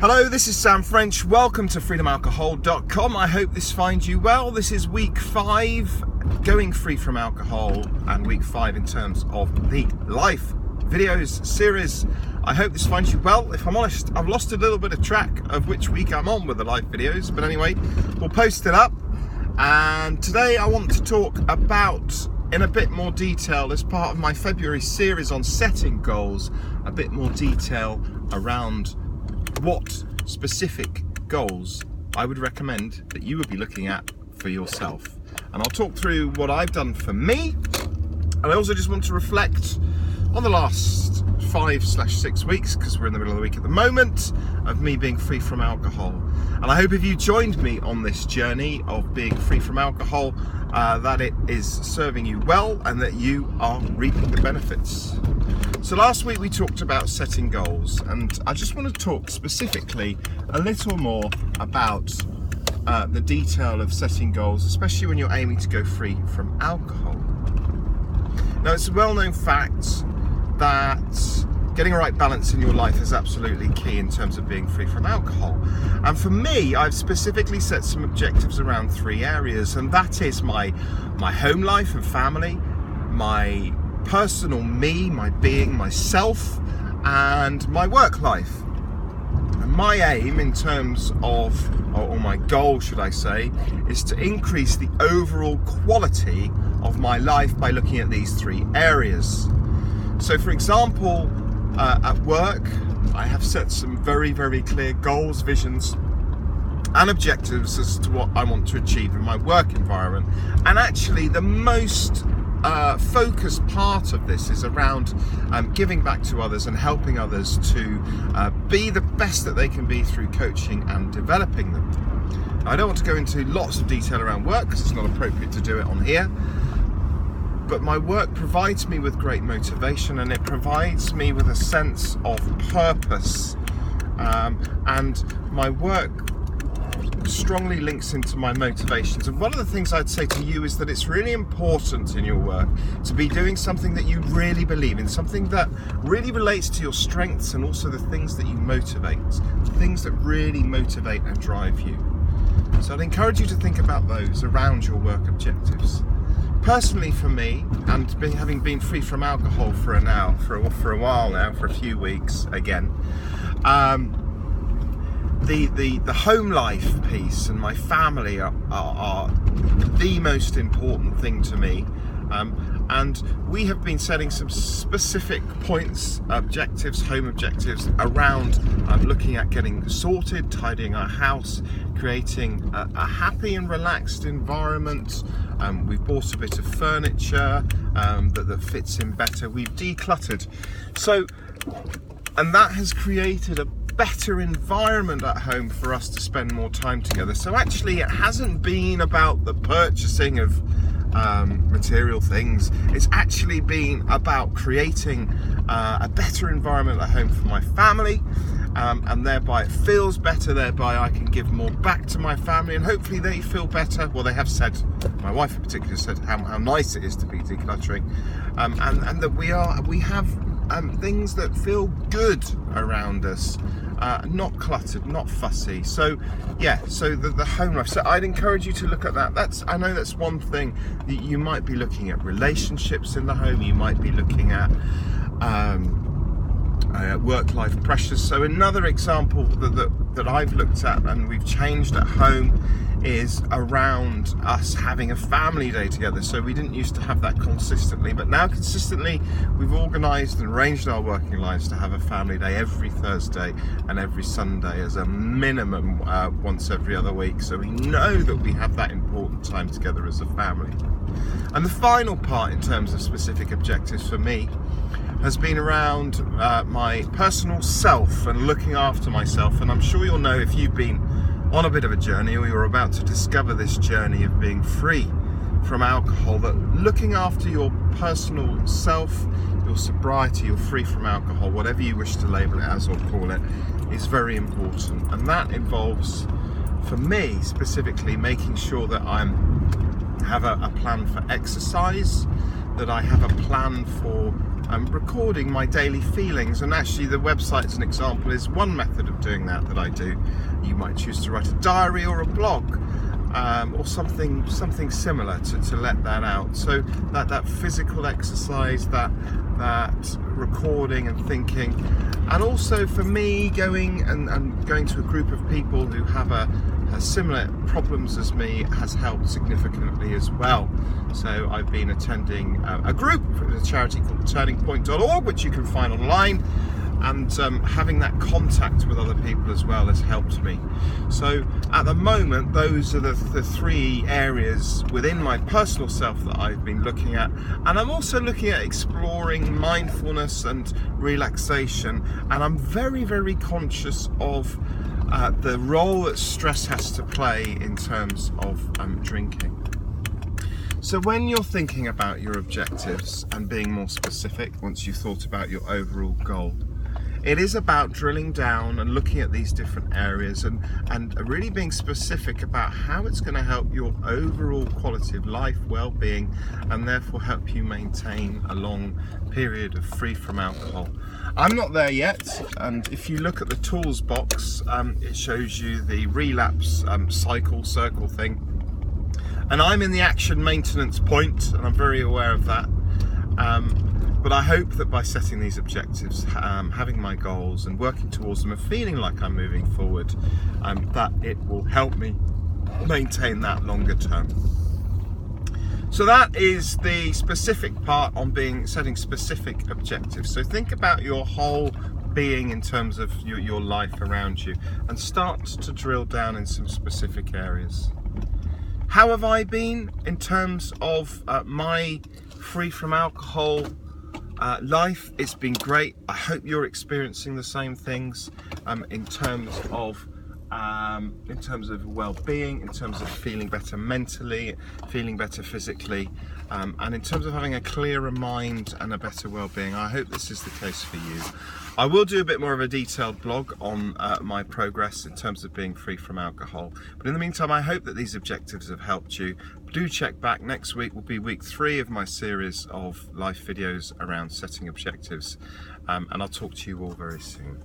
Hello, this is Sam French. Welcome to freedomalcohol.com. I hope this finds you well. This is week 5, going free from alcohol, and week 5 in terms of the life videos series. I hope this finds you well. If I'm honest, I've lost a little bit of track of which week I'm on with the life videos, but anyway, we'll post it up. And today I want to talk about, in a bit more detail, as part of my February series on setting goals, a bit more detail around what specific goals I would recommend that you would be looking at for yourself. And I'll talk through what I've done for me, and I also just want to reflect on the last 5/6 weeks, because we're in the middle of the week at the moment, of me being free from alcohol. And I hope if you joined me on this journey of being free from alcohol, that it is serving you well and that you are reaping the benefits. So last week we talked about setting goals, and I just want to talk specifically a little more about the detail of setting goals, especially when you're aiming to go free from alcohol. Now, it's a well-known fact that getting a right balance in your life is absolutely key in terms of being free from alcohol. And for me, I've specifically set some objectives around 3 areas, and that is my home life and family, my personal me, my being, myself, and my work life. And my aim in terms of, or my goal should I say, is to increase the overall quality of my life by looking at these 3 areas. So for example, at work, I have set some very, very clear goals, visions, and objectives as to what I want to achieve in my work environment. And actually the most focused part of this is around giving back to others and helping others to be the best that they can be through coaching and developing them. I don't want to go into lots of detail around work because it's not appropriate to do it on here, but my work provides me with great motivation, and it provides me with a sense of purpose, and my work strongly links into my motivations. And one of the things I'd say to you is that it's really important in your work to be doing something that you really believe in, something that really relates to your strengths and also the things that you motivate, things that really motivate and drive you. So I'd encourage you to think about those around your work objectives. Personally for me, and having been free from alcohol for a while now, for a few weeks again, the home life piece and my family are the most important thing to me, and we have been setting some specific points, objectives, home objectives around looking at getting sorted, tidying our house, creating a happy and relaxed environment. We've bought a bit of furniture that fits in better. We've decluttered, and that has created a better environment at home for us to spend more time together. So actually it hasn't been about the purchasing of material things. It's actually been about creating a better environment at home for my family, and thereby it feels better, thereby I can give more back to my family, and hopefully they feel better. Well, they have said, my wife in particular said how nice it is to be decluttering, and that we have things that feel good around us, not cluttered, not fussy. So yeah, so the home life. So I'd encourage you to look at that. I know that's one thing that you might be looking at, relationships in the home. You might be looking at work-life pressures. So another example that I've looked at and we've changed at home is around us having a family day together. So we didn't used to have that consistently, but now consistently we've organised and arranged our working lives to have a family day every Thursday and every Sunday as a minimum, once every other week. So we know that we have that important time together as a family. And the final part in terms of specific objectives for me has been around my personal self and looking after myself. And I'm sure you'll know, if you've been on a bit of a journey or you're about to discover this journey of being free from alcohol, that looking after your personal self, your sobriety, your free from alcohol, whatever you wish to label it as or call it, is very important. And that involves, for me specifically, making sure that I have a plan for exercise, that I have a plan for recording my daily feelings, and actually the website as an example is one method of doing that I do. You might choose to write a diary or a blog, or something similar to let that out. So that physical exercise, that recording and thinking, and also for me going to a group of people who have similar problems as me has helped significantly as well. So I've been attending a group for a charity called turningpoint.org, which you can find online, and having that contact with other people as well has helped me. So at the moment, those are the three areas within my personal self that I've been looking at, and I'm also looking at exploring mindfulness and relaxation, and I'm very, very conscious of the role that stress has to play in terms of drinking. So when you're thinking about your objectives and being more specific, once you've thought about your overall goal, it is about drilling down and looking at these different areas and really being specific about how it's going to help your overall quality of life, well-being, and therefore help you maintain a long period of free from alcohol. I'm not there yet, and if you look at the tools box, it shows you the relapse circle thing, and I'm in the action maintenance point, and I'm very aware of that. But I hope that by setting these objectives, having my goals and working towards them and feeling like I'm moving forward, that it will help me maintain that longer term. So that is the specific part on setting specific objectives. So think about your whole being in terms of your life around you, and start to drill down in some specific areas. How have I been in terms of my free from alcohol life? It's been great. I hope you're experiencing the same things in terms of well-being, in terms of feeling better mentally, feeling better physically, and in terms of having a clearer mind and a better well-being. I hope this is the case for you. I will do a bit more of a detailed blog on my progress in terms of being free from alcohol, but in the meantime, I hope that these objectives have helped you. Do check back. Next week will be week 3 of my series of live videos around setting objectives, and I'll talk to you all very soon.